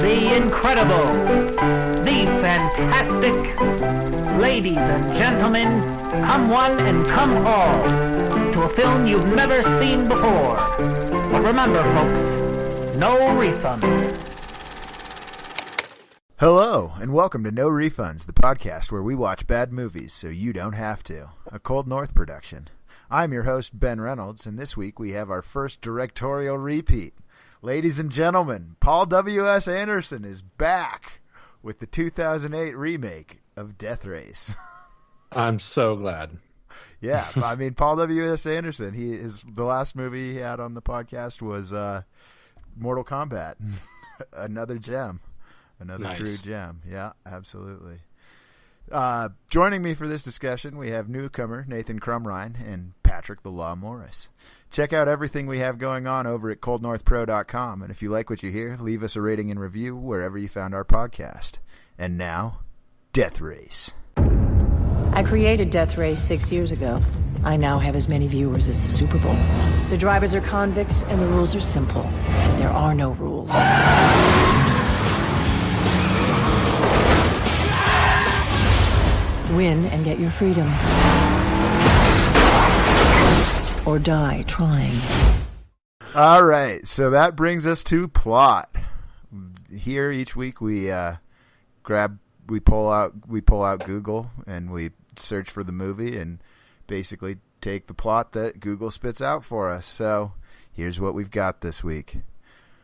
the incredible, the fantastic. Ladies and gentlemen, come one and come all to a film you've never seen before. But remember, folks, no refunds. Hello, and welcome to No Refunds, the podcast where we watch bad movies so you don't have to. A Cold North production. I'm your host, Ben Reynolds, and this week we have our first directorial repeat. Ladies and gentlemen, Paul W.S. Anderson is back with the 2008 remake of Death Race. I'm so glad. Yeah, I mean, Paul W.S. Anderson, the last movie he had on the podcast was Mortal Kombat. Another gem. Another nice. True gem. Yeah, absolutely. Joining me for this discussion, we have newcomer Nathan Crumrine and Patrick the Law Morris. Check out everything we have going on over at coldnorthpro.com, and if you like what you hear, leave us a rating and review wherever you found our podcast. And now, Death Race. I created Death Race 6 years ago. I now have as many viewers as the Super Bowl. The drivers are convicts, and the rules are simple. There are no rules. Win and get your freedom. Or die trying. All right, so that brings us to plot. Here each week we pull out Google and we search for the movie and basically take the plot that Google spits out for us. So here's what we've got this week.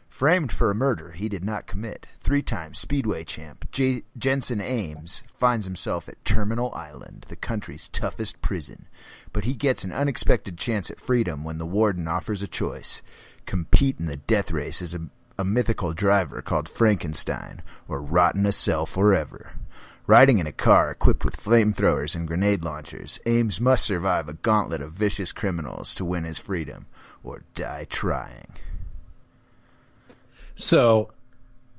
Framed for a murder he did not commit, 3-time Speedway champ Jensen Ames finds himself at Terminal Island, the country's toughest prison. But he gets an unexpected chance at freedom when the warden offers a choice. Compete in the death race as a mythical driver called Frankenstein, or rot in a cell forever. Riding in a car equipped with flamethrowers and grenade launchers, Ames must survive a gauntlet of vicious criminals to win his freedom, or die trying. So,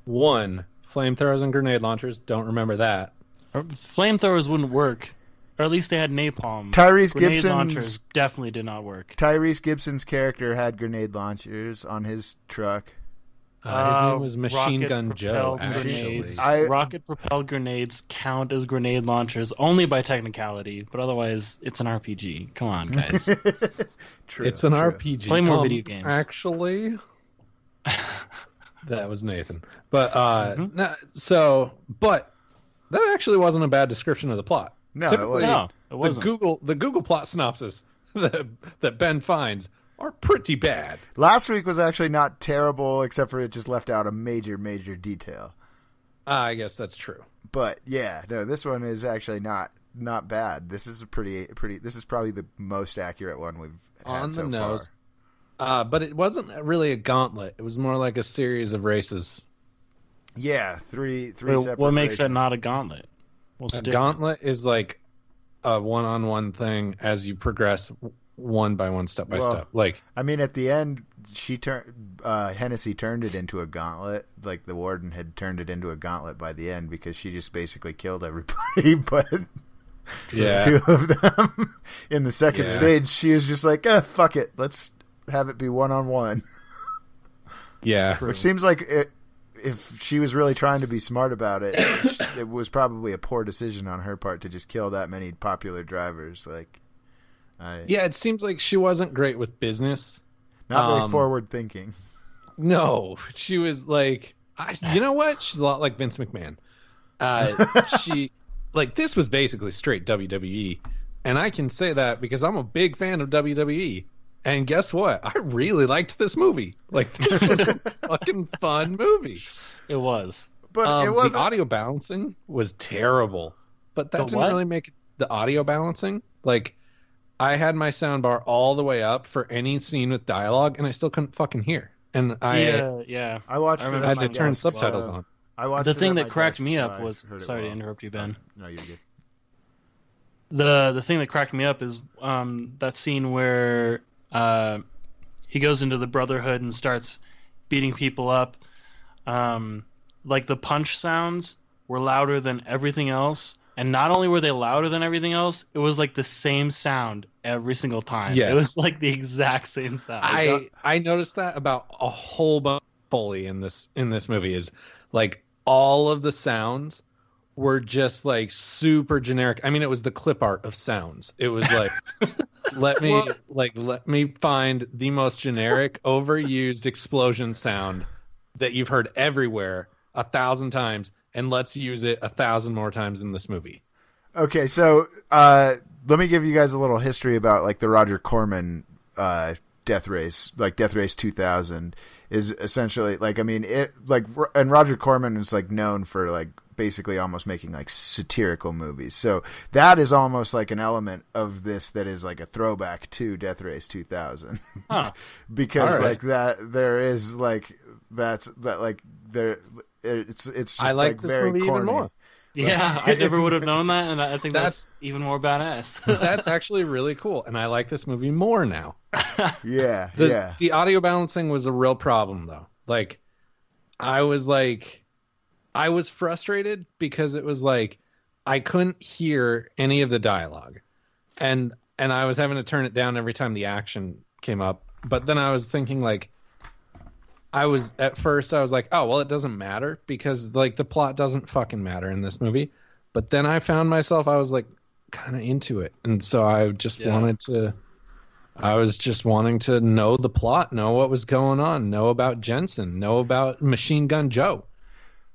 one, flamethrowers and grenade launchers. Don't remember that. Flamethrowers wouldn't work. Or at least they had napalm. Grenade launchers definitely did not work. Tyrese Gibson's character had grenade launchers on his truck. His name was Machine Gun Joe, actually. Rocket-propelled grenades count as grenade launchers only by technicality, but otherwise it's an RPG. Come on, guys. True, it's an RPG. Play more video games. Actually... That was Nathan. But but that actually wasn't a bad description of the plot. No, typically, it wasn't. The Google plot synopsis that Ben finds are pretty bad. Last week was actually not terrible, except for it just left out a major detail. I guess that's true. But yeah, no, this one is actually not bad. This is this is probably the most accurate one we've had on the so nose. far. But it wasn't really a gauntlet. It was more like a series of races. Yeah, three separate What makes races. it not a gauntlet? What's A the difference? gauntlet is like a one-on-one thing as you progress one by one, step by step. Like, I mean, at the end, Hennessy turned it into a gauntlet. Like the warden had turned it into a gauntlet by the end because she just basically killed everybody. But yeah, the two of them in the second stage, she was just like, fuck it, let's have it be one-on-one. Yeah. Which seems like if she was really trying to be smart about it, it was probably a poor decision on her part to just kill that many popular drivers. Yeah, it seems like she wasn't great with business. Not very forward-thinking. No, she was like, you know what? She's a lot like Vince McMahon. This was basically straight WWE. And I can say that because I'm a big fan of WWE. And guess what? I really liked this movie. Like, this was a fucking fun movie. It was. But it wasn't... The audio balancing was terrible. But that didn't really make the audio balancing. Like, I had my soundbar all the way up for any scene with dialogue, and I still couldn't fucking hear. And I had to turn subtitles on. The thing that cracked me up was... Sorry to interrupt you, Ben. No, you're good. The thing that cracked me up is that scene where... he goes into the Brotherhood and starts beating people up. Like the punch sounds were louder than everything else, and not only were they louder than everything else, it was like the same sound every single time. Yes. It was like the exact same sound. I noticed that about a whole bunch of Foley in this movie is Like all of the sounds were just like super generic. I mean, it was the clip art of sounds. It was like, let me find the most generic, overused explosion sound that you've heard everywhere 1,000 times, and let's use it 1,000 more times in this movie. Okay, so let me give you guys a little history about like the Roger Corman Death Race. Like Death Race 2000 is essentially like, I mean, it like, and Roger Corman is like known for like basically almost making like satirical movies. So that is almost like an element of this that is like a throwback to Death Race 2000. Huh. Because All right. like that there is like that like there it's just I like this very movie corny. even more. Yeah, I never would have known that, and I think that's even more badass. That's actually really cool, and I like this movie more now. Yeah, The audio balancing was a real problem, though. Like, I was frustrated because it was like I couldn't hear any of the dialogue, and I was having to turn it down every time the action came up. But then I was thinking like, at first I was like, oh, well, it doesn't matter because like the plot doesn't fucking matter in this movie. But then I found myself, I was like kind of into it. And so I was just wanting to know the plot, know what was going on, know about Jensen, know about Machine Gun Joe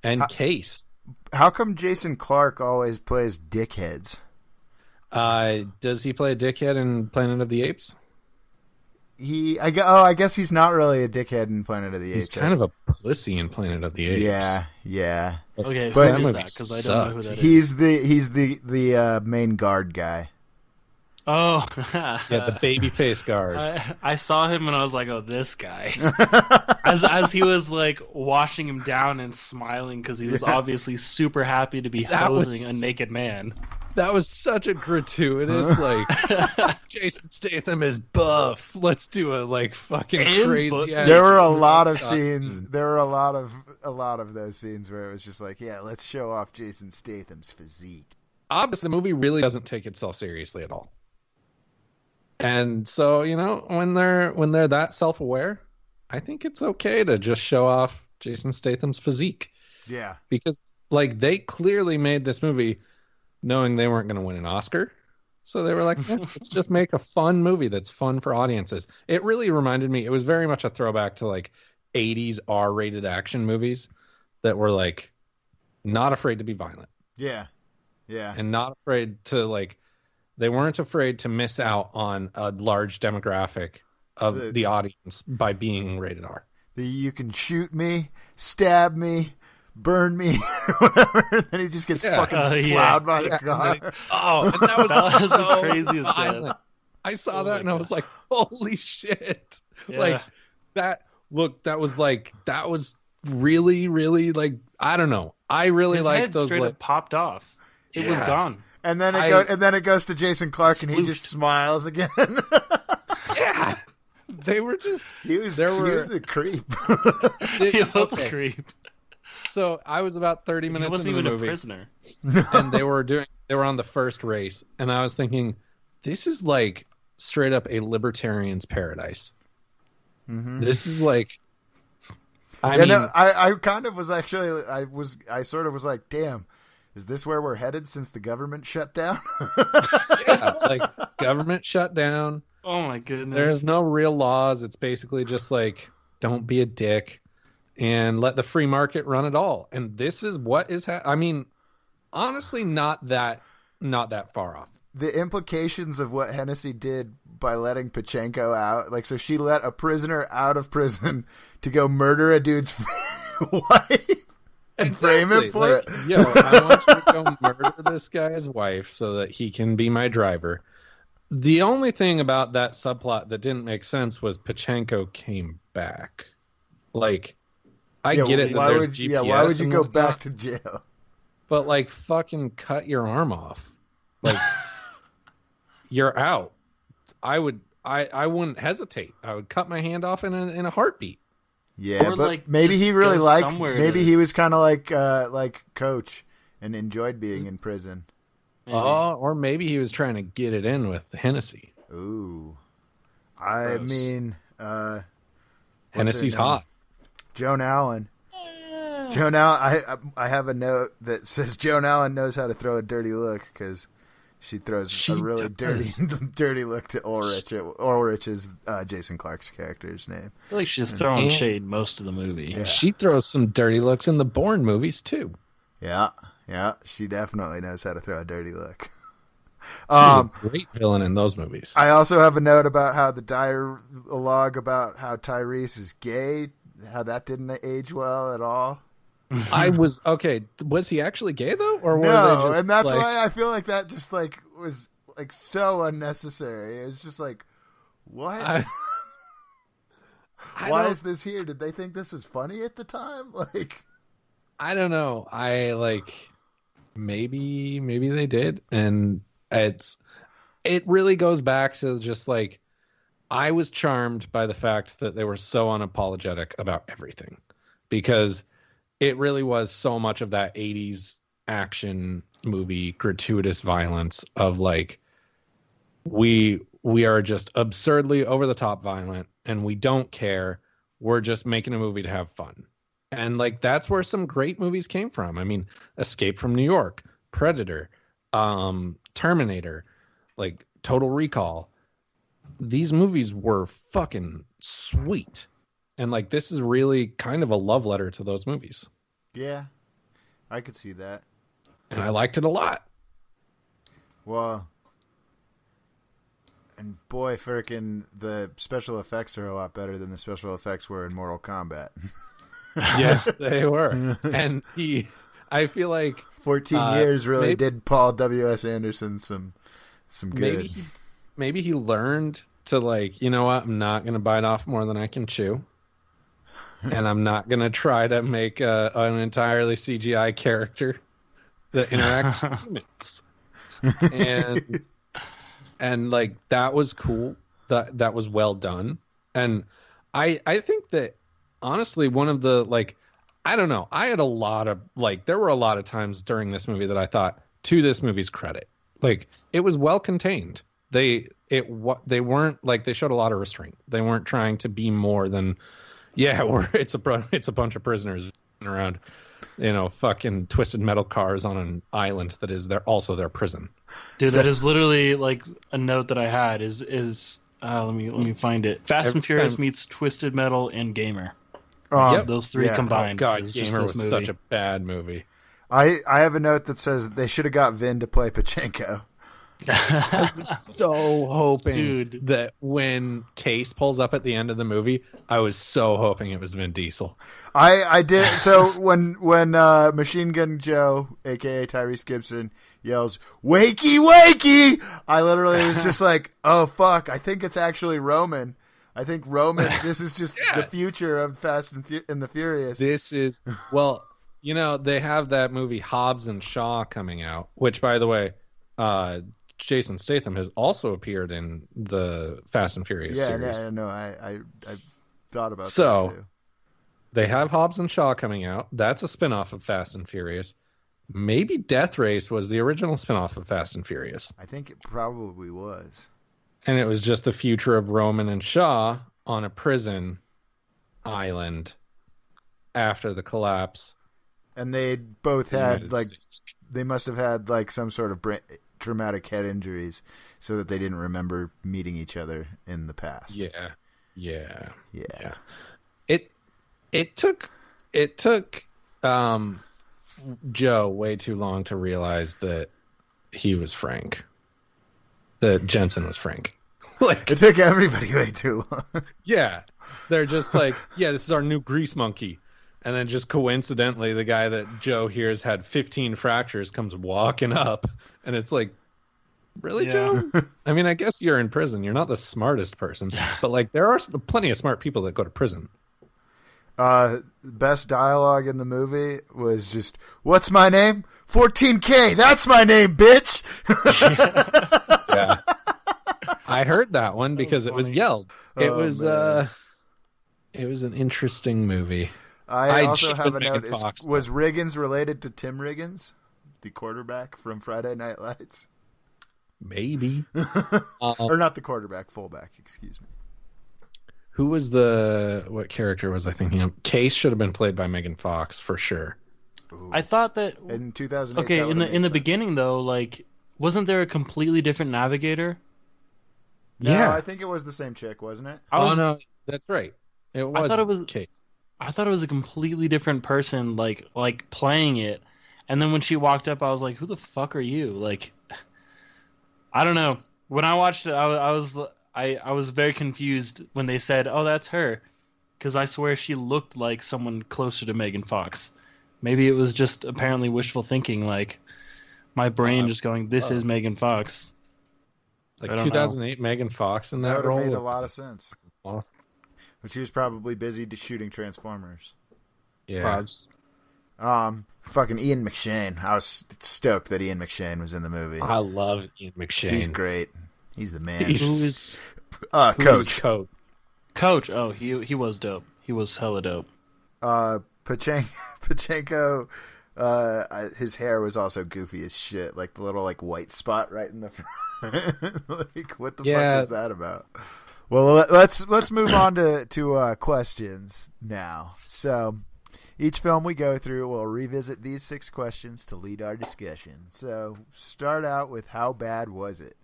and Case. How come Jason Clarke always plays dickheads? Does he play a dickhead in Planet of the Apes? I guess he's not really a dickhead in Planet of the Apes. He's kind of a pussy in Planet of the Apes. Yeah. Okay, But who is that? Because I don't know who that is. He's the main guard guy. Oh, Yeah, the baby face guard. I saw him and I was like, oh, this guy. as he was like washing him down and smiling because he was obviously super happy to be hosing a naked man. That was such a gratuitous, like, Jason Statham is buff. Let's do a like fucking crazy. There were a lot of scenes. There were a lot of those scenes where it was just like, yeah, let's show off Jason Statham's physique. Obviously, the movie really doesn't take itself seriously at all. And so, you know, when they're that self-aware, I think it's okay to just show off Jason Statham's physique. Yeah, because like they clearly made this movie knowing they weren't going to win an Oscar. So they were like, let's just make a fun movie that's fun for audiences. It really reminded me, it was very much a throwback to like 80s R-rated action movies that were like not afraid to be violent. Yeah. And not afraid to like, they weren't afraid to miss out on a large demographic of the audience by being rated R. You can shoot me, stab me, burn me, whatever. Then he just gets fucking plowed by the car. And that was so the craziest violent. death. I saw that and I was like, holy shit. Yeah. Like that was really, really like, I don't know. I really His like head those straight up popped off. It was gone. And then it goes to Jason Clarke and he just smiles again. Yeah. They were just he was a creep. He was a creep. So I was about 30 minutes into the movie. He wasn't even a prisoner. And they were on the first race, and I was thinking, this is like straight up a libertarian's paradise. Mm-hmm. This is like, I kind of was actually, I sort of was like, damn, is this where we're headed since the government shut down? Yeah, like government shut down. Oh my goodness. There's no real laws. It's basically just like, don't be a dick and let the free market run it all. And this is what is I mean, honestly, not that far off. The implications of what Hennessy did by letting Pachenko out, like, so she let a prisoner out of prison to go murder a dude's wife and frame him for it. Yo, I want you to go murder this guy's wife so that he can be my driver. The only thing about that subplot that didn't make sense was Pachenko came back. Like, I get it that there's GPS. Yeah, why would you go back to jail? But like, fucking cut your arm off. Like, you're out. I wouldn't hesitate. I would cut my hand off in a heartbit. Yeah, or but like maybe he really liked. Maybe he was kind of like Coach and enjoyed being in prison. Or maybe he was trying to get it in with Hennessy. Ooh, I mean, Hennessy's hot. Joan Allen. Joan Allen. I have a note that says Joan Allen knows how to throw a dirty look because she throws a really dirty look to Ulrich. Ulrich is Jason Clarke's character's name. I feel like she's throwing shade most of the movie. Yeah. She throws some dirty looks in the Bourne movies too. Yeah, she definitely knows how to throw a dirty look. She's a great villain in those movies. I also have a note about how the dialogue about how Tyrese is gay, how that didn't age well at all. Was he actually gay though, or were no? they just, and that's why I feel like that just like was like so unnecessary. It's just like, what? Why is this here? Did they think this was funny at the time? Like, I don't know. Maybe they did, and it really goes back to just like I was charmed by the fact that they were so unapologetic about everything, because it really was so much of that 80s action movie gratuitous violence of like we are just absurdly over the top violent and we don't care. We're just making a movie to have fun. And like that's where some great movies came from. I mean, Escape from New York, Predator, Terminator, like Total Recall. These movies were fucking sweet. And like this is really kind of a love letter to those movies. Yeah, I could see that. And I liked it a lot. Well, and boy, frickin' the special effects are a lot better than the special effects were in Mortal Kombat. Yes, they were. And I feel like 14 years really did Paul W.S. Anderson some good. Maybe he learned to like, you know what, I'm not going to bite off more than I can chew. And I'm not going to try to make an entirely CGI character that interacts with humans. And like, that was cool. That was well done. And I think that honestly, one of the, like, I don't know. I had a lot of, like, there were a lot of times during this movie that I thought, to this movie's credit, like, it was well contained. They weren't, like, they showed a lot of restraint. They weren't trying to be more than, it's a bunch of prisoners around, fucking twisted metal cars on an island that is also their prison. Dude, that is literally, like, a note that I had is let me find it. Fast and Furious meets Twisted Metal and Gamer. Those three combined. Oh, God, Gamer was such a bad movie. I have a note that says they should have got Vin to play Pachenko. I was so hoping that when Case pulls up at the end of the movie, I was so hoping it was Vin Diesel. I did. So when Machine Gun Joe, a.k.a. Tyrese Gibson, yells, "Wakey, wakey!" I literally was just like, oh, fuck. I think it's actually Roman. I think Roman, this is just the future of Fast and the Furious. This is, well, they have that movie Hobbs and Shaw coming out, which, by the way, Jason Statham has also appeared in the Fast and Furious series. Yeah, no, I thought about that too. They have Hobbs and Shaw coming out. That's a spinoff of Fast and Furious. Maybe Death Race was the original spinoff of Fast and Furious. I think it probably was. And it was just the future of Roman and Shaw on a prison island after the collapse. And they both had, like, they must have had, like, some sort of traumatic head injuries so that they didn't remember meeting each other in the past. Yeah. It took Joe way too long to realize that he was Frank. That Jensen was Frank. Like, it took everybody way too long. Yeah. They're just like, this is our new grease monkey. And then just coincidentally, the guy that Joe hears had 15 fractures comes walking up. And it's like, really, Joe? I mean, I guess you're in prison. You're not the smartest person. But, like, there are plenty of smart people that go to prison. Best dialogue in the movie was just, "What's my name? 14K. That's my name, bitch." Yeah. I heard that one because it was yelled. It was an interesting movie. I also have a note. Was Riggins related to Tim Riggins, the quarterback from Friday Night Lights? Maybe. Or not the quarterback, fullback, excuse me. Who was what character was I thinking of? Case should have been played by Megan Fox for sure. Ooh. I thought that in 2008. okay, that in the beginning though, like, wasn't there a completely different navigator? No, I think it was the same chick, wasn't it? No, that's right. It was. I thought it was Case. I thought it was a completely different person, like playing it. And then when she walked up, I was like, "Who the fuck are you?" Like, I don't know. When I watched it, I was very confused when they said, "Oh, that's her," because I swear she looked like someone closer to Megan Fox. Maybe it was just apparently wishful thinking, like my brain just going, "This is Megan Fox." Like 2008 Megan Fox in that role made a lot of sense. Awesome. But she was probably busy shooting Transformers. Yeah. Probs. Fucking Ian McShane. I was stoked that Ian McShane was in the movie. I love Ian McShane. He's great. He's the man. He's Coach. Coach. Oh, he was dope. He was hella dope. Pachenko, his hair was also goofy as shit. Like the little white spot right in the front. Like, what the fuck was that about? Well, let's move on to questions now. So, each film we go through, we'll revisit these 6 questions to lead our discussion. So, start out with how bad was it?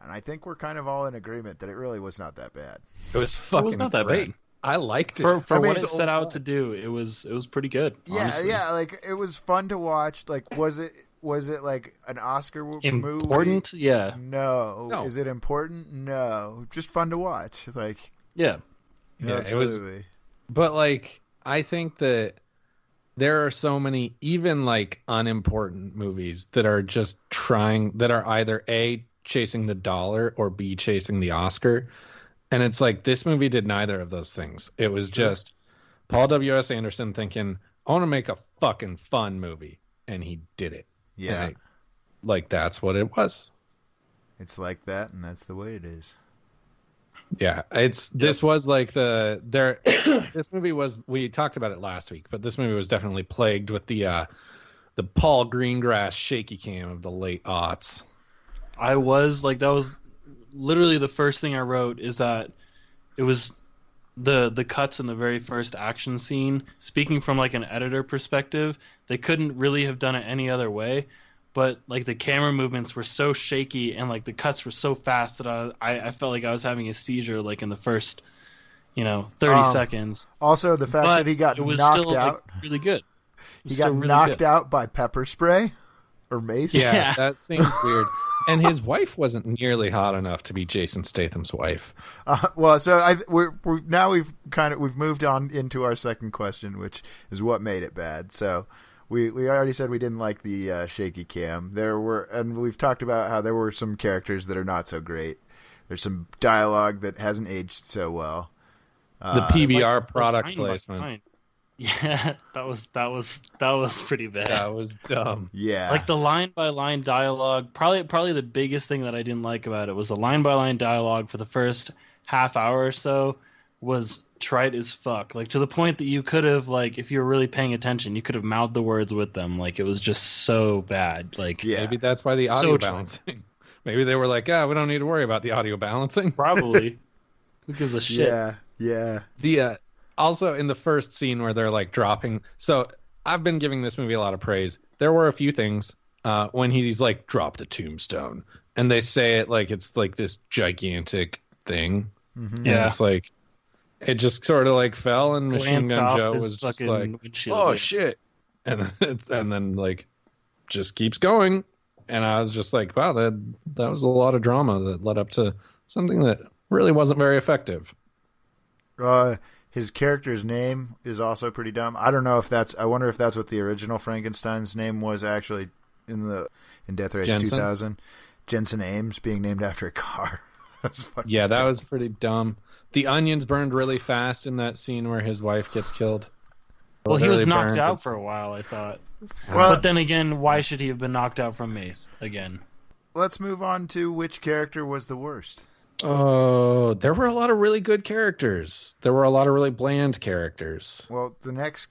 And I think we're kind of all in agreement that it really was not that bad. It was not that great. bad. I liked it. For what it set out to do, it was pretty good. Honestly. Yeah, like it was fun to watch. Like, was it like an Oscar movie? Important? Yeah. No. Is it important? No. Just fun to watch. Like, yeah, absolutely. It was. But I think that there are so many even unimportant movies that are just that are either A, chasing the dollar, or B, chasing the Oscar. And it's this movie did neither of those things. It was just Paul W.S. Anderson thinking, I want to make a fucking fun movie. And he did it. Yeah. And that's what it was. It's like that, and that's the way it is. Yeah. This was this movie was, we talked about it last week, but this movie was definitely plagued with the Paul Greengrass shaky cam of the late aughts. I was that was literally the first thing I wrote, is that it was the cuts in the very first action scene. Speaking from an editor perspective, they couldn't really have done it any other way, but the camera movements were so shaky and the cuts were so fast that I felt like I was having a seizure in the first 30 seconds. Also, the fact that he got knocked out, really good. He got knocked out by pepper spray or mace. Yeah, that seems weird. And his wife wasn't nearly hot enough to be Jason Statham's wife. Well, so we've moved on into our second question, which is what made it bad. So we already said we didn't like the shaky cam. And we've talked about how there were some characters that are not so great. There's some dialogue that hasn't aged so well. The PBR product placement. Yeah, that was pretty bad. That was dumb. Yeah. The line by line dialogue, probably the biggest thing that I didn't like about it was the line by line dialogue for the first half hour or so was trite as fuck. To the point that you could have if you were really paying attention, you could have mouthed the words with them. It was just so bad. Maybe that's why the audio balancing. Maybe they were we don't need to worry about the audio balancing. Probably. Who gives a shit? Yeah. The also, in the first scene where they're dropping, so I've been giving this movie a lot of praise. There were a few things when he's dropped a tombstone, and they say it it's this gigantic thing. Mm-hmm. Yeah, it's it just sort of fell, and Machine Gun Joe was just oh shit, and then just keeps going, and I was just wow, that was a lot of drama that led up to something that really wasn't very effective. His character's name is also pretty dumb. I wonder if that's what the original Frankenstein's name was actually in Death Race Jensen? 2000. Jensen Ames being named after a car. That was pretty dumb. The onions burned really fast in that scene where his wife gets killed. Well, he was knocked out for a while, I thought. Well, but then again, why should he have been knocked out from mace again? Let's move on to which character was the worst. Oh, there were a lot of really good characters. There were a lot of really bland characters. Well, the next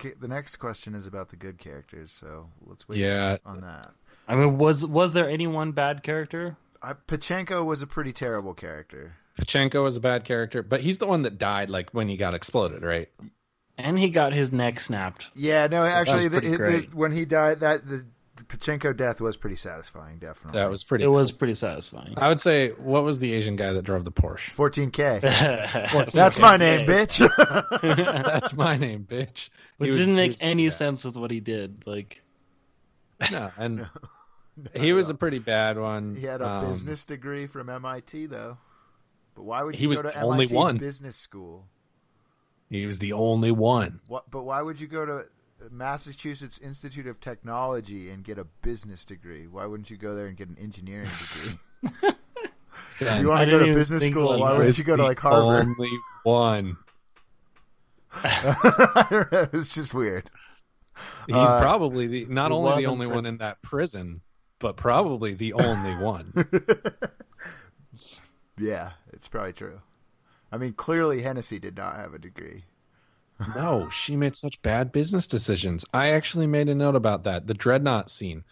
question is about the good characters, so let's wait on that. I mean, was there any one bad character? Pachenko was a pretty terrible character. Pachenko was a bad character, but he's the one that died like when he got exploded, right? And he got his neck snapped. Yeah, no, actually, great. when he died, the Pachenko death was pretty satisfying. Definitely, That was pretty. It was pretty satisfying. I would say, what was the Asian guy that drove the Porsche? 14K. That's my name, bitch. That's my name, bitch. Which didn't make any sense with what he did. Like, no, and he was a pretty bad one. He had a business degree from MIT, though. But why would he you was go to the only MIT one. business school? He was the only one. But why would you go to Massachusetts Institute of Technology and get a business degree? Why wouldn't you go there and get an engineering degree? If you want to go to business school, why wouldn't you go to like Harvard? Only one. It's just weird. He's probably not only the only one in that prison, but probably the only one. Yeah, it's probably true. I mean, clearly Hennessy did not have a degree. No, she made such bad business decisions. I actually made a note about that. The Dreadnought scene.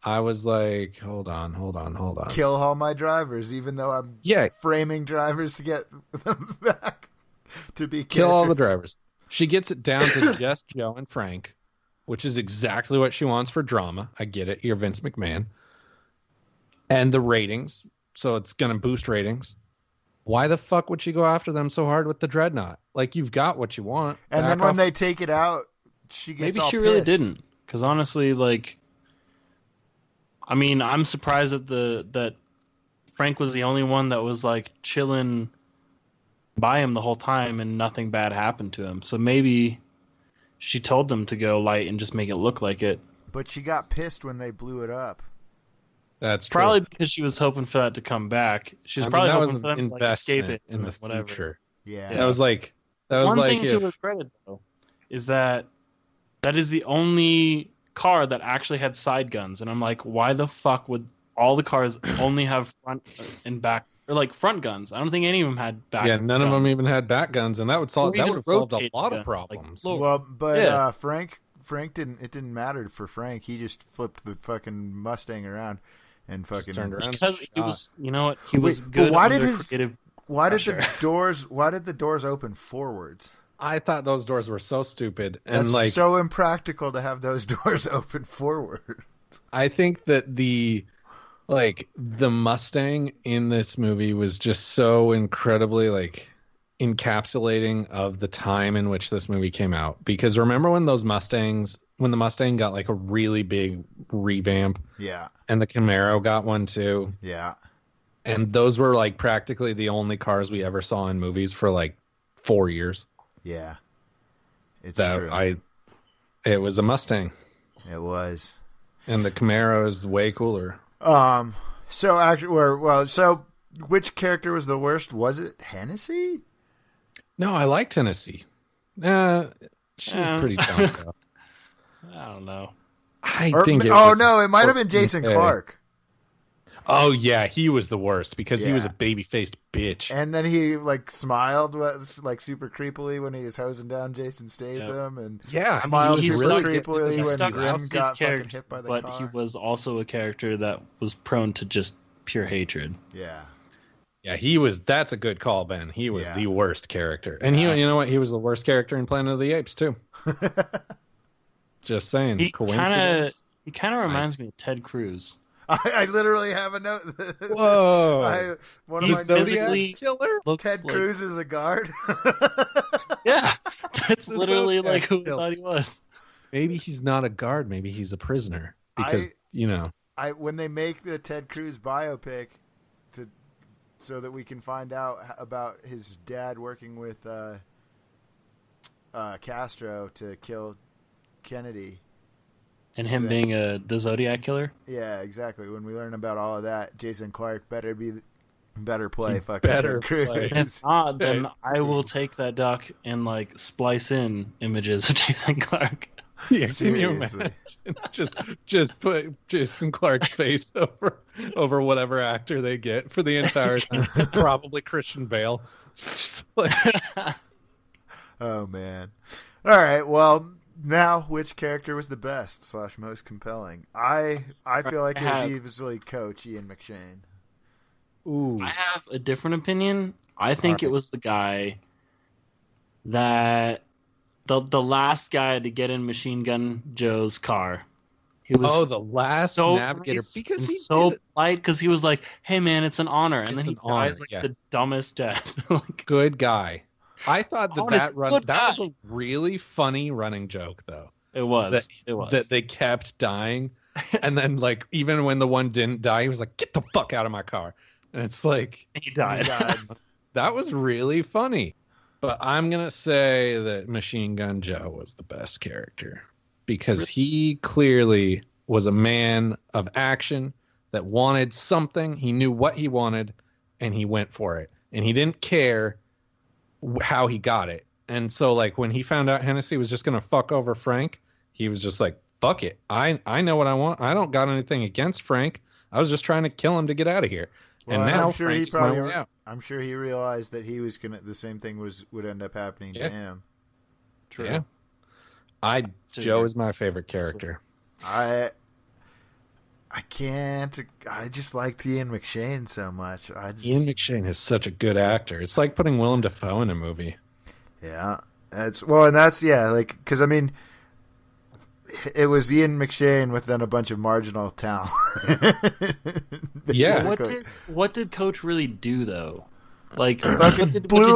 I was like, hold on. Kill all my drivers, even though I'm framing drivers to get them back to be kill all the drivers. She gets it down to just Joe and Frank, which is exactly what she wants for drama. I get it. You're Vince McMahon. And the ratings. So it's going to boost ratings. Why the fuck would she go after them so hard with the Dreadnought? Like, you've got what you want. And then when they take it out, she gets maybe all she pissed. really didn't. Because honestly, like, I mean, I'm surprised that Frank was the only one that was like chilling by him the whole time and nothing bad happened to him. So maybe she told them to go light and just make it look like it. But she got pissed when they blew it up. That's true. Probably because she was hoping for that to come back. She was probably hoping for them to like, escape it in the whatever. future. Yeah. That was like one like thing to her credit though is that is the only car that actually had side guns, and I'm like, why the fuck would all the cars only have front and back, or like front guns? I don't think any of them had back. Yeah, none of them even had back guns, and that would solve that would have solved a lot of guns, problems. Like, well, but Frank didn't. It didn't matter for Frank. He just flipped the fucking Mustang around and fucking turned around. Because he was, you know what, he was But good. why under did creative Why did pressure. Why did the doors open forwards? I thought those doors were so stupid and That's like so impractical to have those doors open forward. I think that the Mustang in this movie was just so incredibly like encapsulating of the time in which this movie came out. Because remember when the Mustang got like a really big revamp? Yeah. And the Camaro got one too. Yeah. And those were like practically the only cars we ever saw in movies for like 4 years. Yeah. It's true. It was a Mustang. It was. And the Camaro is way cooler. So actually, so which character was the worst? Was it Hennessy? No, I liked Tennessee. She was pretty dumb, though. I don't know. It might have been Jason Clarke. Oh yeah, he was the worst because he was a baby-faced bitch. And then he like smiled like super creepily when he was hosing down Jason Statham, and smiled super creepily when Grim got fucking hit by the car. But he was also a character that was prone to just pure hatred. Yeah. Yeah, that's a good call, Ben. He was the worst character. And you know what? He was the worst character in Planet of the Apes, too. Just saying. Coincidence? He kind of reminds me of Ted Cruz. I literally have a note. Whoa. One of my physically killer? Ted Cruz is a guard? Yeah. That's literally like who I thought he was. Maybe he's not a guard. Maybe he's a prisoner. Because, when they make the Ted Cruz biopic so that we can find out about his dad working with Castro to kill Kennedy. And him being the Zodiac killer? Yeah, exactly. When we learn about all of that, Jason Clarke better play fucking Ted Cruz. And if not, then I will take that doc and like splice in images of Jason Clarke. Yeah, can you imagine? Just put Jason Clarke's face over whatever actor they get for the entire time. Probably Christian Bale. Just like... Oh man! All right, well, now which character was the best / most compelling? I feel like it was easily Coach Ian McShane. Ooh. I have a different opinion. I think it was the guy that the last guy to get in Machine Gun Joe's car. He was the last so navigator nice because and he so did it. polite because he was like, "Hey man, it's an honor," and It's then he an honor, dies like yeah. the dumbest death. Like, Good guy. I thought that Honest, run good that was guy. a really funny running joke though. it was. That they kept dying, and then like even when the one didn't die, he was like, "Get the fuck out of my car!" And it's like He died. that was really funny. But I'm gonna say that Machine Gun Joe was the best character because he clearly was a man of action that wanted something. He knew what he wanted, and he went for it. And he didn't care how he got it. And so, like, when he found out Hennessy was just going to fuck over Frank, he was just like, fuck it. I know what I want. I don't got anything against Frank. I was just trying to kill him to get out of here. Well, and now I'm sure Frank he is my way out. I'm sure he realized that he was gonna. The same thing would end up happening to him. True. Yeah. Joe is my favorite character. I can't. I just liked Ian McShane so much. Ian McShane is such a good actor. It's like putting Willem Dafoe in a movie. Yeah, because I mean, it was Ian McShane with then a bunch of marginal talent. Yeah. What did Coach really do though? Like, Fucking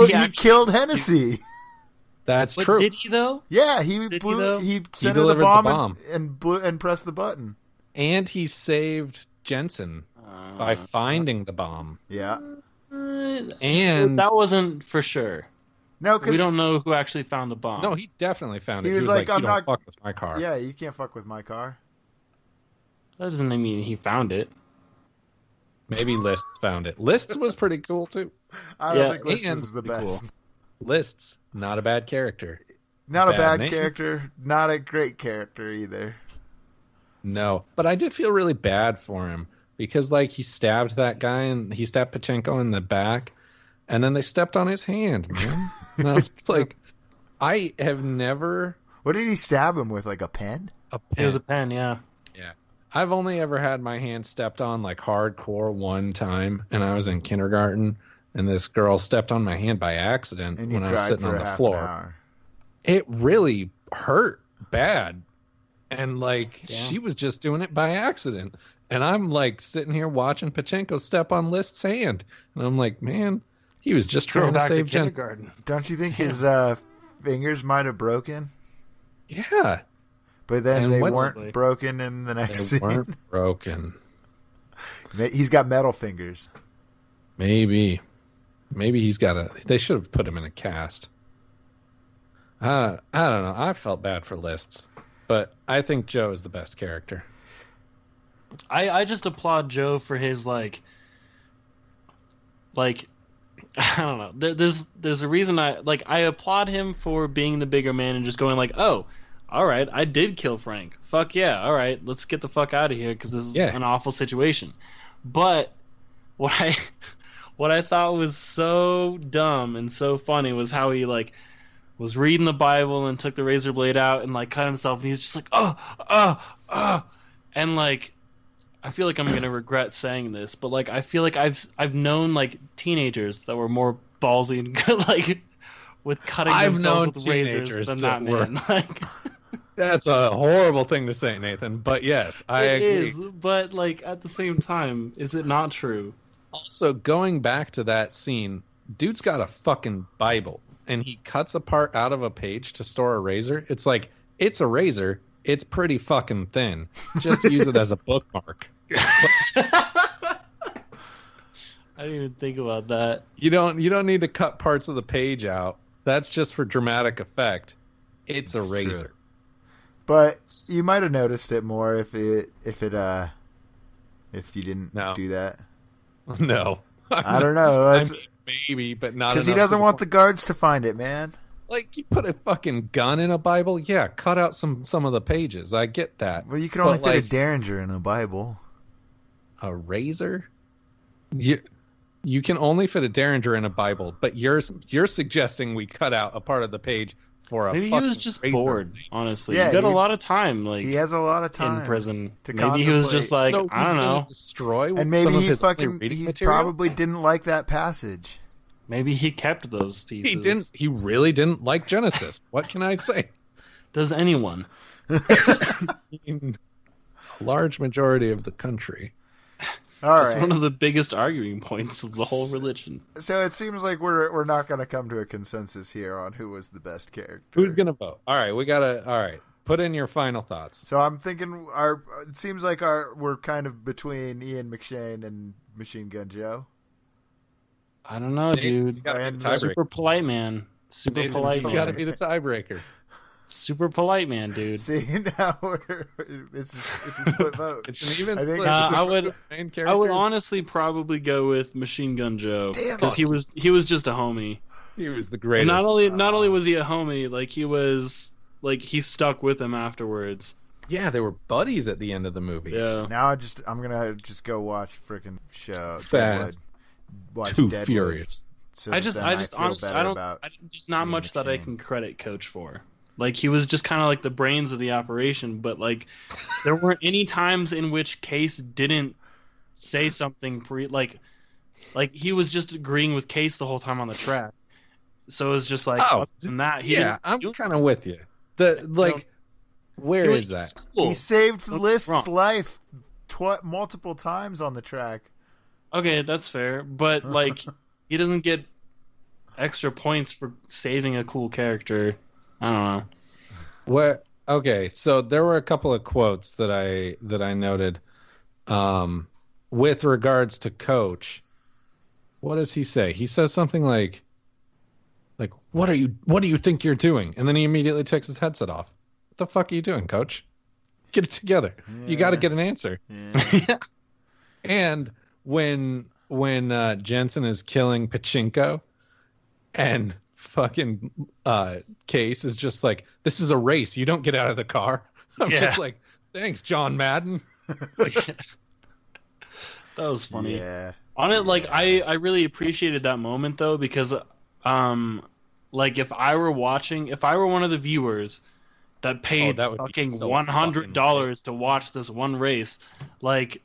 he killed Hennessy. That's true. Did he though? Yeah, he Did blew. he, He sent delivered the bomb, the bomb. and blew and pressed the button. And he saved Jensen by finding the bomb. Yeah. And that wasn't for sure. No, because We don't know who actually found the bomb. no, he definitely found it. He He was was like, like, "I'm you not- don't fuck with my car." Yeah, you can't fuck with my car. That doesn't mean he found it. Maybe Lists found it. Lists was pretty cool too. I don't Yeah, think Liston and is the pretty best. cool. Lists, not a bad character. Not a Bad bad name. character. Not a great character either. No, but I did feel really bad for him because like he stabbed that guy and he stabbed Pachenko in the back, and then they stepped on his hand, man. And I was like, I have never What did he stab him with? Like a pen? a It pen. was a pen, yeah. Yeah. I've only ever had my hand stepped on like hardcore one time, and I was in kindergarten, and this girl stepped on my hand by accident And you when I was cried sitting for on a the half an floor. hour. It really hurt bad. And like Yeah. she was just doing it by accident. And I'm like sitting here watching Pachenko step on List's hand. And I'm like, man, he was just trying to Back to save Jensen. kindergarten. Don't you think his fingers might have broken? Yeah. But then And they what's- weren't broken in the next They scene. weren't broken. He's got metal fingers. Maybe he's got they should have put him in a cast. I don't know. I felt bad for Lists, but I think Joe is the best character. I just applaud Joe for his like I don't know. There's a reason I applaud him for being the bigger man and just going like, oh, all right, I did kill Frank. Fuck yeah, all right, let's get the fuck out of here because this is an awful situation. But what I thought was so dumb and so funny was how he like was reading the Bible and took the razor blade out and like cut himself, and he was just like, and like I feel like I'm gonna regret saying this, but like I feel like I've known like teenagers that were more ballsy and good, like with cutting themselves with razors than that man. Like that's a horrible thing to say, Nathan. But yes, I agree. It is, but like at the same time, is it not true? Also, going back to that scene, dude's got a fucking Bible, and he cuts a part out of a page to store a razor. It's like, it's a razor. It's pretty fucking thin. Just use it as a bookmark. I didn't even think about that. You don't need to cut parts of the page out. That's just for dramatic effect. It's a razor. True. But you might have noticed it more if you didn't do that. No. I don't know. I mean, maybe, but not because he doesn't want the guards to find it, man. Like, you put a fucking gun in a Bible? Yeah, cut out some of the pages. I get that. Well, you can only fit a Derringer in a Bible. A razor? You can only fit a Derringer in a Bible, but you're suggesting we cut out a part of the page for a Maybe he was just bored, honestly. Yeah, he got a lot of time, like he has a lot of time in prison. to Maybe he was just like, No, I he's don't gonna know. destroy and some maybe of he his fucking reading he material? probably didn't like that passage. Maybe he kept those pieces. He didn't. He really didn't like Genesis. What can I say? Does anyone? In a large majority of the country. All That's right. one of the biggest arguing points of the whole religion. So it seems like we're not going to come to a consensus here on who was the best character. Who's gonna vote? All right, we gotta. All right, put in your final thoughts. So I'm thinking it seems like we're kind of between Ian McShane and Machine Gun Joe. I don't know, dude. You gotta be And the tiebreaker. Super polite man. Super Nathan, polite you man. gotta be the tiebreaker. Super polite man, dude. See, now it's a split vote. It's an even I think split. it's I would. Main I would characters. honestly probably go with Machine Gun Joe Damn because it. he was just a homie. He was the And greatest. not only was he a homie, like he stuck with him afterwards. Yeah, they were buddies at the end of the movie. Yeah. Now I'm gonna just go watch freaking show. Fast. Deadwood. Watch Too Deadwood, furious. so I that just then honestly, feel I better don't. about There's not Ian much that I McShane. can credit Coach for. Like he was just kind of like the brains of the operation, but like there weren't any times in which Case didn't say something like he was just agreeing with Case the whole time on the track. So it was just like other than that, I'm kind of with you. Where is that? He saved Don't get me List's wrong. life multiple times on the track. Okay, that's fair, but like he doesn't get extra points for saving a cool character. I don't know. Where? Okay, so there were a couple of quotes that I noted, with regards to Coach. What does he say? He says something like, what do you think you're doing? And then he immediately takes his headset off. What the fuck are you doing, Coach? Get it together. You got to get an answer. Yeah. And when Jensen is killing Pachinko, and fucking Case is just like, this is a race. You don't get out of the car. I'm just like, thanks, John Madden. That was funny. Yeah. On it, like I really appreciated that moment though because, like if I were one of the viewers that paid that would be fucking so $100 to watch this one race, like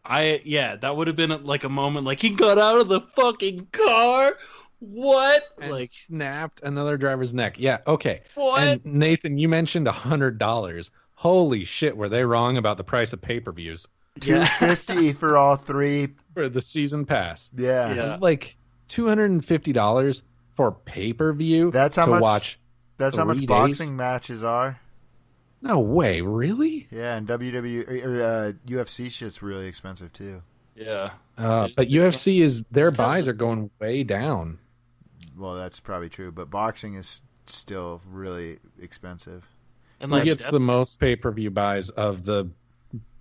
that would have been like a moment like he got out of the fucking car. What? And like snapped another driver's neck. Yeah, okay. what? And Nathan, you mentioned $100. Holy shit, were they wrong about the price of pay-per-views $250 for all three. for the season pass? Yeah. Yeah. Like $250 for pay-per-view That's how to much. watch. That's how 3 much days? boxing matches are. No way, really? Yeah, and UFC shit's really expensive too. Yeah. But UFC their buys are going way down. Well, that's probably true, but boxing is still really expensive. And Who like gets the most pay-per-view buys of the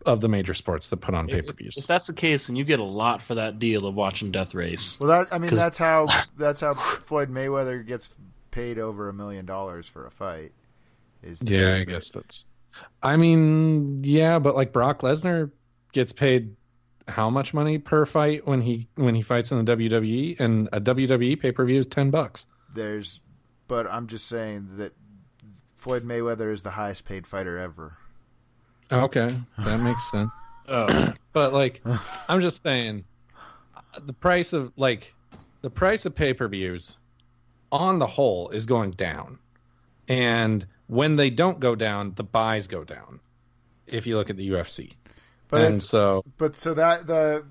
major sports that put on pay-per-views? if that's the case, then you get a lot for that deal of watching Death Race. Well, 'Cause- that's how Floyd Mayweather gets paid over $1 million for a fight. Yeah, I guess that's. I mean, yeah, but like Brock Lesnar gets paid how much money per fight when he fights in the WWE, and a WWE pay-per-view is $10. But I'm just saying that Floyd Mayweather is the highest paid fighter ever. Okay, that makes sense. Oh. But like, I'm just saying, the price of pay-per-views on the whole is going down, and when they don't go down, the buys go down. If you look at the UFC, But so that the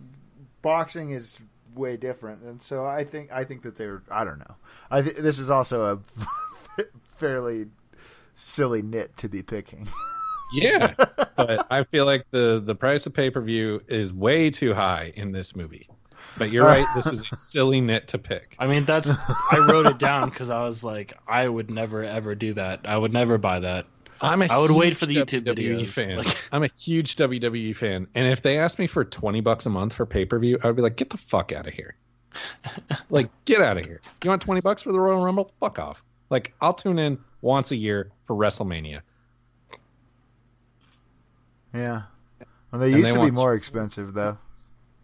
boxing is way different, and so I think that they're. I don't know. This is also a fairly silly nit to be picking. yeah, but I feel like the price of pay-per-view is way too high in this movie. But you're right, this is a silly nit to pick. I mean, I wrote it down because I was like, I would never ever do that. I would never buy that. I would wait for the YouTube WWE videos. fan. Like, I'm a huge WWE fan, and if they asked me for $20 a month for pay-per-view, I would be like, get the fuck out of here. Like, get out of here. You want $20 for the Royal Rumble? Fuck off. Like, I'll tune in once a year for WrestleMania. Yeah. Well, they used to be more expensive, though.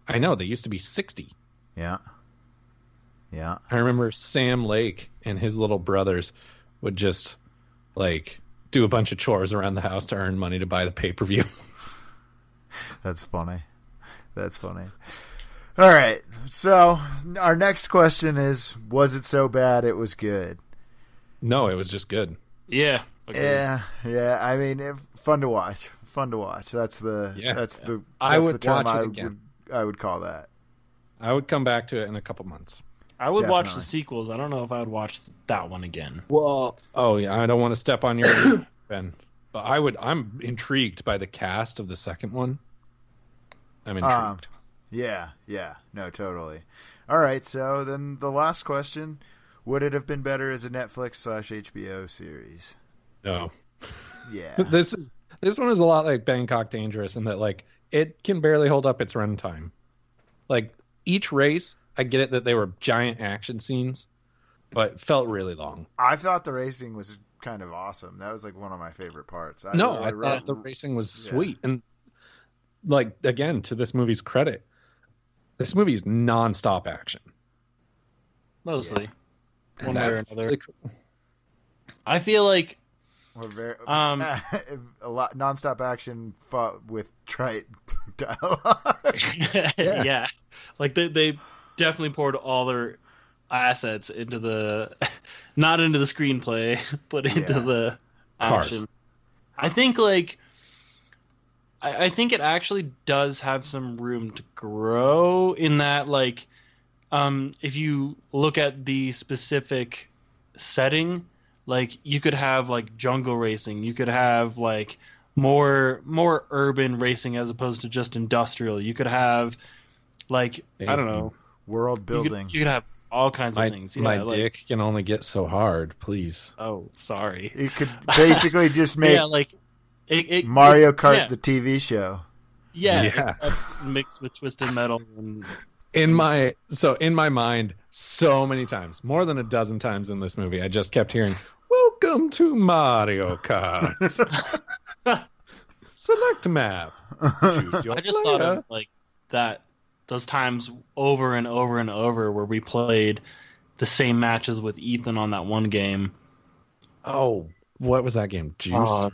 I know, they used to be $60. Yeah. Yeah. I remember Sam Lake and his little brothers would just like do a bunch of chores around the house to earn money to buy the pay-per-view. That's funny. All right. So our next question is, was it so bad it was good? No, it was just good. Yeah. Okay. Yeah. I mean, fun to watch. That's the term I would watch it again. I would call that. I would come back to it in a couple months. I would watch the sequels. I don't know if I would watch that one again. Well, I don't want to step on your Ben, but I'm intrigued by the cast of the second one. I'm intrigued. Yeah. No, totally. All right, so then the last question, would it have been better as a Netflix/HBO series? No. Yeah. This one is a lot like Bangkok Dangerous in that, like, it can barely hold up its runtime. Like, each race, I get it that they were giant action scenes, but it felt really long. I thought the racing was kind of awesome. That was like one of my favorite parts. I thought the racing was sweet. And like, again, to this movie's credit, this movie's nonstop action. Mostly. Yeah. One way or another. Really cool. I feel like a lot nonstop action fought with trite dialogue. Yeah. Like they definitely poured all their assets into not into the screenplay, but into the action. Cars. I think it actually does have some room to grow in that, like, if you look at the specific setting, like, you could have like jungle racing, you could have like more urban racing as opposed to just industrial. You could have like, I don't know, world building. You could have all kinds of things. Yeah, my dick can only get so hard, please. Oh, sorry. You could basically just make Mario Kart the TV show. Yeah. Mixed with Twisted Metal and in my mind, so many times, more than a dozen times in this movie, I just kept hearing, "Welcome to Mario Kart." Select map. I just thought of like those times over and over and over where we played the same matches with Ethan on that one game. Oh, what was that game? Juiced?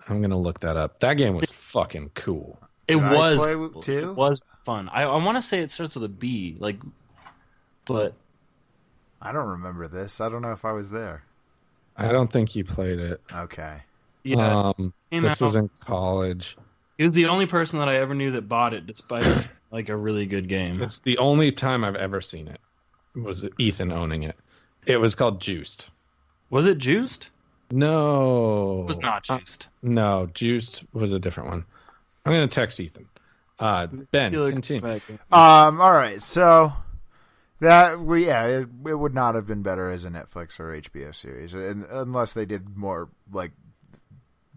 I'm gonna look that up. That game was fucking cool. It was fun. I want to say it starts with a B, but I don't remember this. I don't know if I was there. I don't think you played it. Okay. Yeah. This was in college. He was the only person that I ever knew that bought it, despite like a really good game. It's the only time I've ever seen it. Was Ethan owning it? It was called Juiced. Was it Juiced? No. It was not Juiced. No, Juiced was a different one. I'm going to text Ethan. Ben, continue. All right, so it would not have been better as a Netflix or HBO series, unless they did more, like,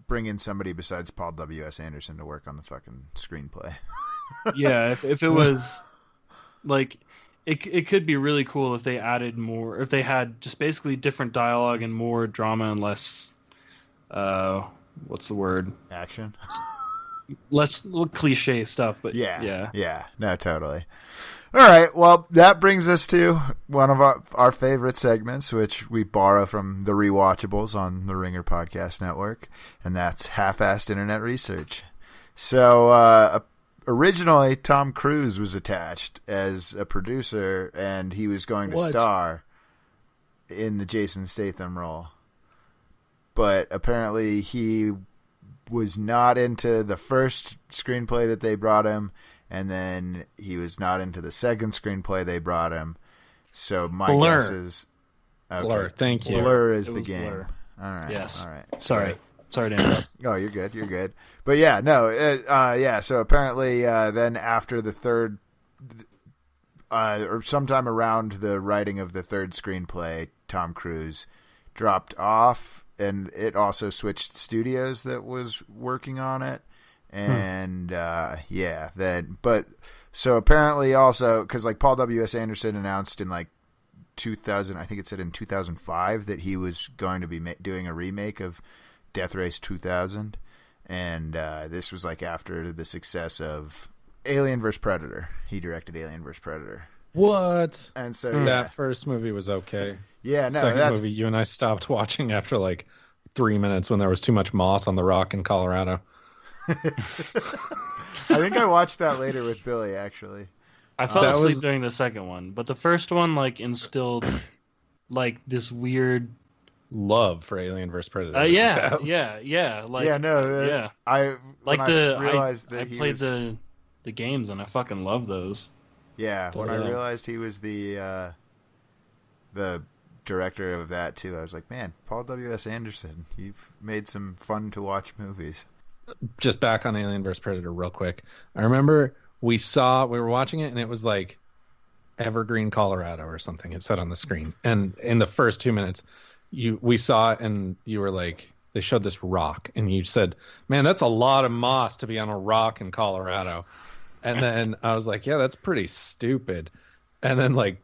bring in somebody besides Paul W.S. Anderson to work on the fucking screenplay. Yeah, if it was, like, it could be really cool if they added more, if they had just basically different dialogue and more drama and less, what's the word? Action? Less cliche stuff, but yeah, no, totally. All right, well, that brings us to one of our favorite segments, which we borrow from the Rewatchables on the Ringer Podcast Network, and that's half-assed internet research. So originally, Tom Cruise was attached as a producer, and he was going to star in the Jason Statham role, but apparently he was not into the first screenplay that they brought him, and then he was not into the second screenplay they brought him. So my guess is Blur. Thank you. Blur is the game. Blur. All right. Yes. All right. Sorry to interrupt. Oh, you're good. But yeah, no. So apparently, then after the third, or sometime around the writing of the third screenplay, Tom Cruise dropped off. And it also switched studios that was working on it. And, so apparently also, because like Paul W.S. Anderson announced in like 2000, I think it said in 2005 that he was going to be doing a remake of Death Race 2000. And this was like after the success of Alien vs. Predator. He directed Alien vs. Predator. What? And so that first movie was okay. Yeah, no, Second movie you and I stopped watching after like 3 minutes when there was too much moss on the rock in Colorado. I think I watched that later with Billy, actually. I fell asleep during the second one, but the first one like instilled like this weird love for Alien vs Predator. Like I realized that I played the games and I fucking love those. Yeah, when I realized he was the director of that too, I was like, man, Paul W.S. Anderson, you've made some fun to watch movies. Just back on Alien vs Predator real quick. I remember we were watching it and it was like Evergreen, Colorado or something. It said on the screen. And in the first 2 minutes, we saw it and you were like, they showed this rock and you said, man, that's a lot of moss to be on a rock in Colorado. And then I was like, yeah, that's pretty stupid. And then like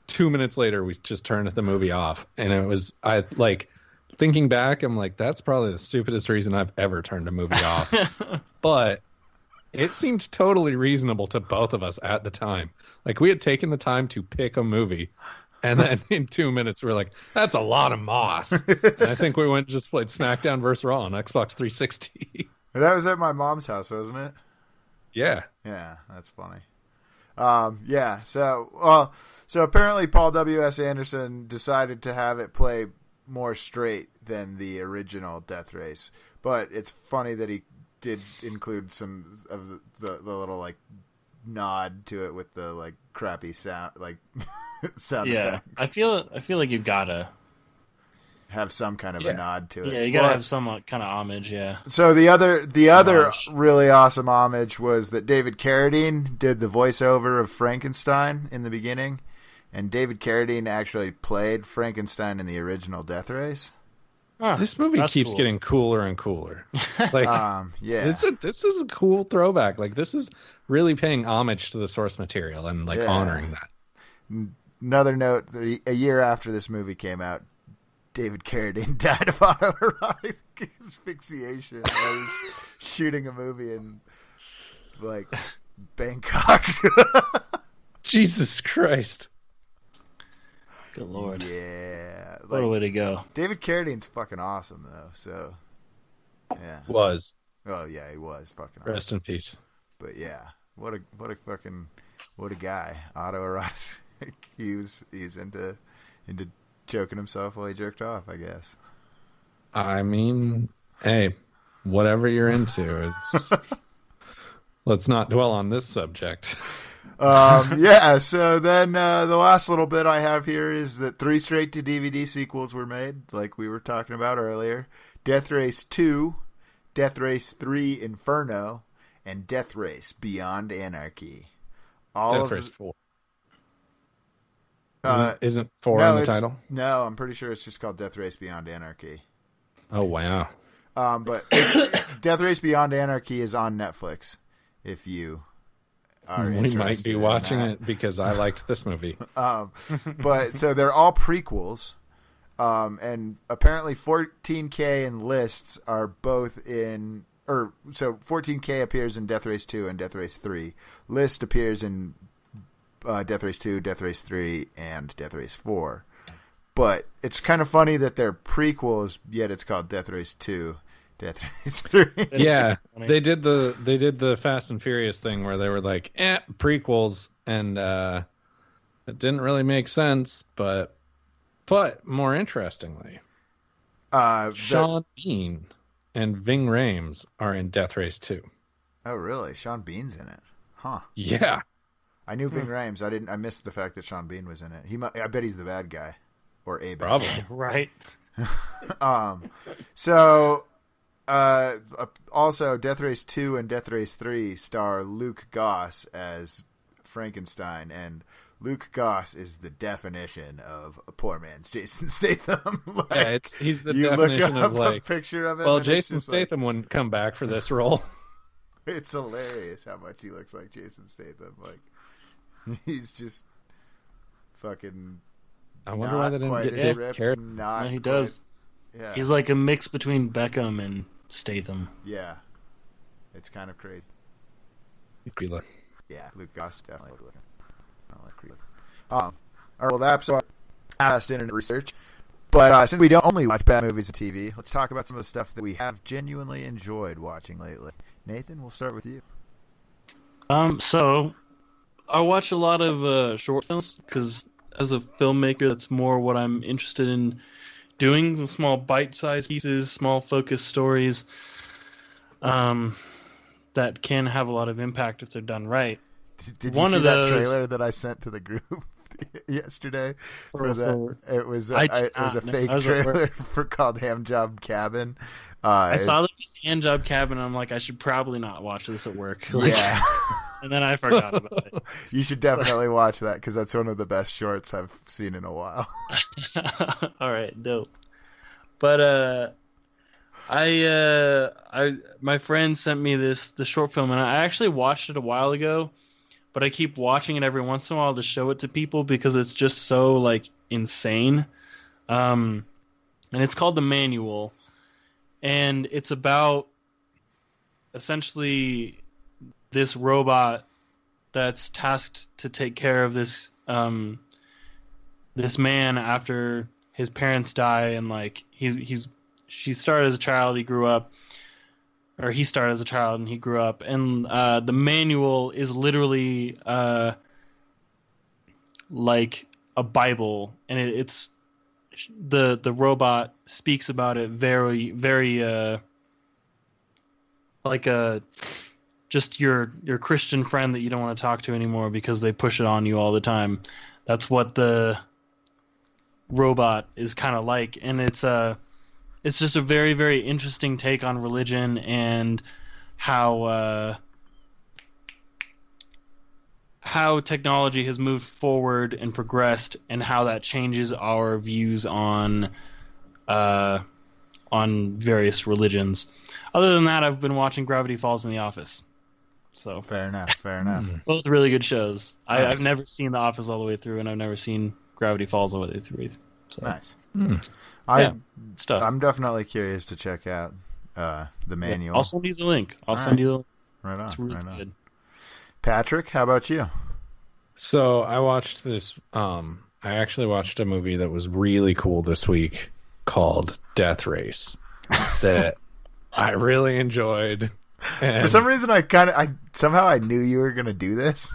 2 minutes later, we just turned the movie off. And it was, thinking back, I'm like, that's probably the stupidest reason I've ever turned a movie off. But it seemed totally reasonable to both of us at the time. Like, we had taken the time to pick a movie, and then in 2 minutes, we're like, that's a lot of moss. And I think we went and just played SmackDown vs. Raw on Xbox 360. That was at my mom's house, wasn't it? Yeah. Yeah, that's funny. So apparently Paul W.S. Anderson decided to have it play more straight than the original Death Race, but it's funny that he did include some of the little like nod to it with the like crappy sound sound effects. I feel like you've gotta have some kind of a nod to it. Yeah, you gotta have some kind of homage. Yeah. So the other really awesome homage was that David Carradine did the voiceover of Frankenstein in the beginning. And David Carradine actually played Frankenstein in the original Death Race. This movie keeps getting cooler and cooler. Like, this is a cool throwback. Like, this is really paying homage to the source material and like honoring that. Another note: a year after this movie came out, David Carradine died of autoerotic asphyxiation. I was shooting a movie in like Bangkok. Jesus Christ. Good Lord. Yeah. What a way to go. David Carradine's fucking awesome, though. So, yeah. Was. Oh, yeah, he was fucking awesome. Rest in peace. But, yeah. What a guy. Autoerotic. he was into choking himself while he jerked off, I guess. I mean, hey, whatever you're into. Let's not dwell on this subject. So then the last little bit I have here is that 3 straight-to-DVD sequels were made, like we were talking about earlier. Death Race 2, Death Race 3 Inferno, and Death Race Beyond Anarchy. Death Race 4. Isn't 4 in the title? No, I'm pretty sure it's just called Death Race Beyond Anarchy. Oh, wow. But Death Race Beyond Anarchy is on Netflix, if you... We might be watching it because I liked this movie. But so they're all prequels, and apparently 14K and Lists are both in, so 14K appears in Death Race 2 and Death Race 3. List appears in Death Race 2, Death Race 3, and Death Race 4. But it's kind of funny that they're prequels, yet it's called Death Race 2. Death Race 3. Yeah, they did the Fast and Furious thing where they were like, prequels, and it didn't really make sense, but more interestingly, Sean Bean and Ving Rhames are in Death Race 2. Oh, really? Sean Bean's in it? Huh. Yeah. I knew Ving Rhames. I missed the fact that Sean Bean was in it. I bet he's the bad guy. Or a bad Probably. guy. Right. Also, Death Race 2 and Death Race 3 star Luke Goss as Frankenstein, and Luke Goss is the definition of a poor man's Jason Statham. He's the definition of like a picture of him. Well, Jason Statham wouldn't come back for this role. It's hilarious how much he looks like Jason Statham. Like, he's just fucking. I wonder why they didn't get Dick Carrot. No, he does. Yeah. He's like a mix between Beckham and Statham. Yeah. It's kind of crazy. Yeah, Luke Goss definitely looking. All right, well, that's our past internet research. But since we don't only watch bad movies and TV, let's talk about some of the stuff that we have genuinely enjoyed watching lately. Nathan, we'll start with you. So I watch a lot of short films because as a filmmaker, that's more what I'm interested in doing. The small bite-sized pieces, small focused stories that can have a lot of impact if they're done right. Did you see that trailer that I sent to the group yesterday? It was a fake trailer called Ham Job Cabin. I saw that it was Hand Job Cabin, and I'm like, I should probably not watch this at work. Yeah. And then I forgot about it. You should definitely watch that because that's one of the best shorts I've seen in a while. All right, dope. But my friend sent me the short film, and I actually watched it a while ago, but I keep watching it every once in a while to show it to people because it's just so like insane. And it's called The Manual, and it's about essentially this robot that's tasked to take care of this man after his parents die, and like she started as a child, he started as a child and he grew up, and the manual is literally like a Bible, and it's the robot speaks about it very, very like a just your Christian friend that you don't want to talk to anymore because they push it on you all the time. That's what the robot is kind of like, and it's just a very, very interesting take on religion and how technology has moved forward and progressed, and how that changes our views on various religions. Other than that, I've been watching Gravity Falls and The Office. So fair enough. Both really good shows. Nice. I've never seen The Office all the way through, and I've never seen Gravity Falls all the way through either. So. Nice. Stuff. I'm definitely curious to check out The Manual. Yeah, I'll send you the link. Right on. It's really right on. good. Patrick, how about you? So I watched this. I actually watched a movie that was really cool this week called Death Race that I really enjoyed. And for some reason, I somehow knew you were gonna do this.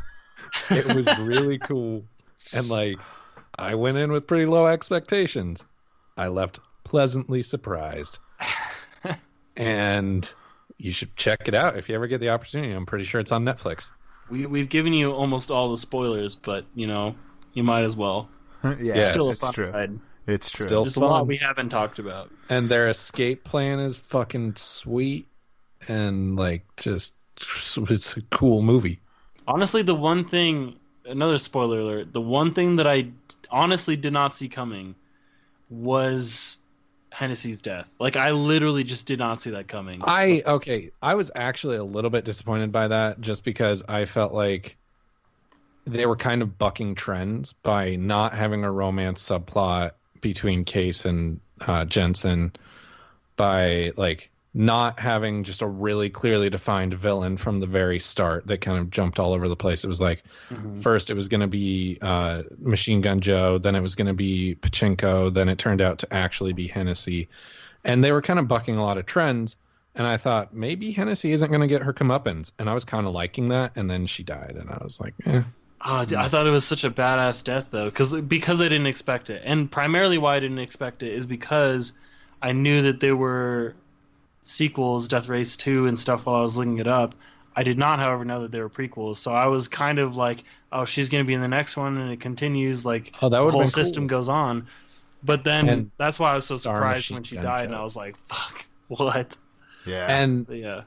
It was really cool, and like I went in with pretty low expectations. I left pleasantly surprised, and you should check it out if you ever get the opportunity. I'm pretty sure it's on Netflix. We've given you almost all the spoilers, but you might as well. Yeah, still it's true. Ride. It's true. Still There's fun. a lot we haven't talked about. And their escape plan is fucking sweet, and like just it's a cool movie. Honestly, the one thing, another spoiler alert, the one thing that I honestly did not see coming was Hennessy's death. Like, I literally just did not see that coming. I was actually a little bit disappointed by that, just because I felt like they were kind of bucking trends by not having a romance subplot between Case and Jensen, by like not having just a really clearly defined villain from the very start that kind of jumped all over the place. It was like, first it was going to be Machine Gun Joe, then it was going to be Pachinko, then it turned out to actually be Hennessy. And they were kind of bucking a lot of trends, and I thought maybe Hennessy isn't going to get her comeuppance, and I was kind of liking that, and then she died, and I was like, eh. Oh, I thought it was such a badass death, though, because I didn't expect it. And primarily why I didn't expect it is because I knew that there were sequels, Death Race 2 and stuff, while I was looking it up. I did not, however, know that they were prequels, so I was kind of like, oh, she's going to be in the next one, and it continues, like, that the whole been system cool. Goes on. But then And that's why I was so Star surprised Machine when she Gun died, Joe. and I was like, fuck, what? Yeah.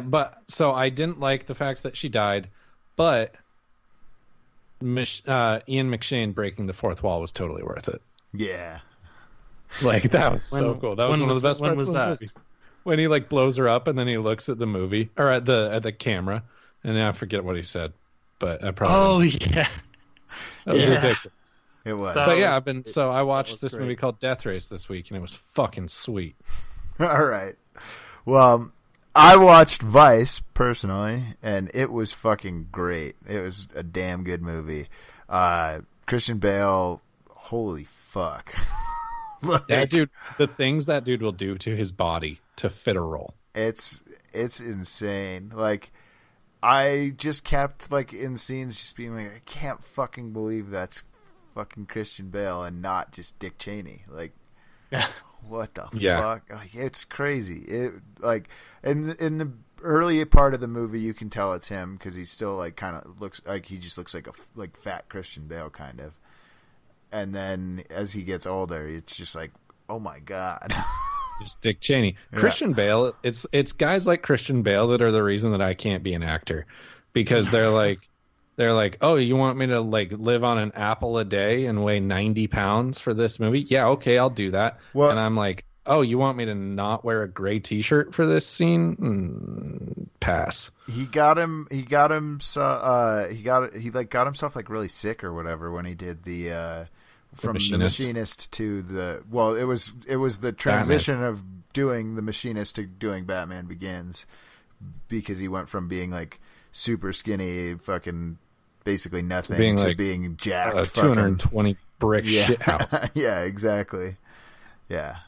But so I didn't like the fact that she died, but Ian McShane breaking the fourth wall was totally worth it. Yeah. Like, that was so cool. That was one of the best parts of the movie. When he like blows her up and then he looks at the movie or at the camera, and then I forget what he said, but I probably yeah, that was ridiculous. It was. But yeah, I watched this great. movie called Death Race this week, and it was fucking sweet. All right. Well, I watched Vice personally, and it was fucking great. It was a damn good movie. Christian Bale, holy fuck. That dude, the things that dude will do to his body to fit a role. It's insane. Like, I just kept, like, in scenes just being like, I can't fucking believe that's fucking Christian Bale and not just Dick Cheney. Like, what the fuck? Like, it's crazy. It, like, in the early part of the movie, you can tell it's him because he still, like, kind of looks like he just looks like a fat Christian Bale kind of. And then as he gets older, it's just like, oh my god. Just Dick Cheney. Yeah. Christian Bale, it's guys like Christian Bale that are the reason that I can't be an actor, because they're like, oh, you want me to like live on an apple a day and weigh 90 pounds for this movie? Yeah, okay, I'll do that. Well, and I'm like, oh, you want me to not wear a gray T-shirt for this scene? Pass. He got himself like really sick or whatever when he did the the Machinist to the, well, it was the transition Batman. Of doing the Machinist to doing Batman Begins, because he went from being like super skinny, fucking basically nothing, to being jacked, 220 brick shit house. Yeah, exactly. Yeah,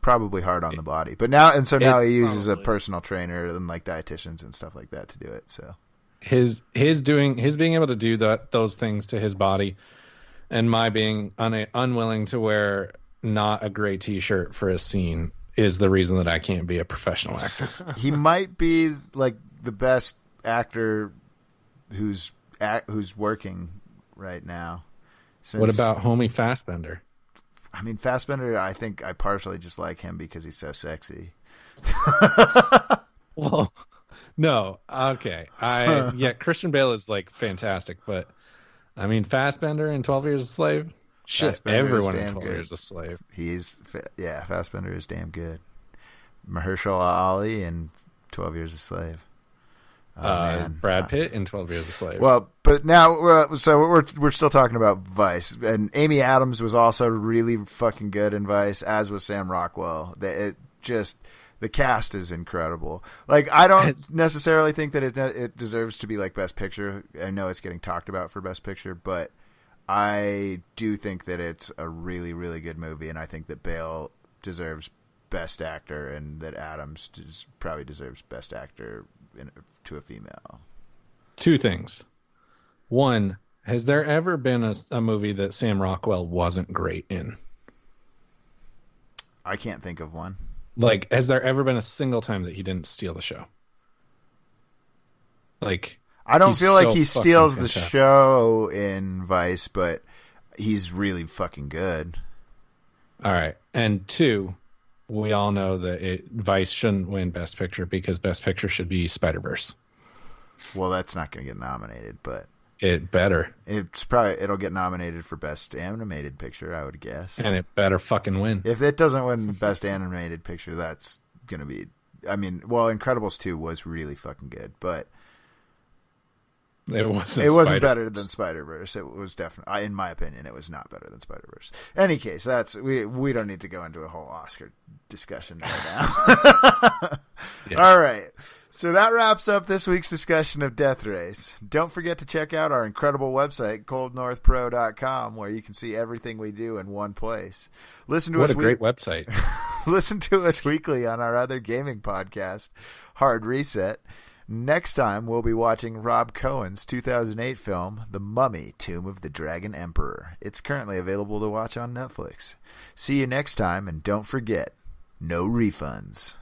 probably hard on the body, but now now he uses a personal trainer and like dietitians and stuff like that to do it. So his being able to do those things to his body, and my being unwilling to wear not a gray T-shirt for a scene is the reason that I can't be a professional actor. He might be like the best actor who's working right now. What about homie Fassbender? I mean, Fassbender, I think I partially just like him because he's so sexy. Well, no, okay. Christian Bale is like fantastic, but I mean, Fassbender in 12 Years a Slave? Shit, everyone in 12 Years a Slave. Fassbender is damn good. Mahershala Ali in 12 Years a Slave. Brad Pitt in 12 Years a Slave. Well, but now we're still talking about Vice, and Amy Adams was also really fucking good in Vice, as was Sam Rockwell. The cast is incredible. Like, I don't necessarily think that it deserves to be like Best Picture. I know it's getting talked about for Best Picture, but I do think that it's a really, really good movie, and I think that Bale deserves Best Actor, and that Adams probably deserves Best Actor to a female. Two things. One, has there ever been a movie that Sam Rockwell wasn't great in? I can't think of one. Like, has there ever been a single time that he didn't steal the show? Like, I don't feel like he steals the show in Vice, but he's really fucking good. All right. And two, we all know that Vice shouldn't win Best Picture because Best Picture should be Spider-Verse. Well, that's not going to get nominated, but it better. It'll get nominated for Best Animated Picture, I would guess. And it better fucking win. If it doesn't win Best Animated Picture, that's going to be, I mean, well, Incredibles 2 was really fucking good, but it wasn't better than Spider-Verse. It was definitely, in my opinion, it was not better than Spider-Verse. Any case, we don't need to go into a whole Oscar discussion right now. Yeah. All right. So that wraps up this week's discussion of Death Race. Don't forget to check out our incredible website, coldnorthpro.com, where you can see everything we do in one place. What a great website. Listen to us weekly on our other gaming podcast, Hard Reset. Next time, we'll be watching Rob Cohen's 2008 film, The Mummy, Tomb of the Dragon Emperor. It's currently available to watch on Netflix. See you next time, and don't forget, no refunds.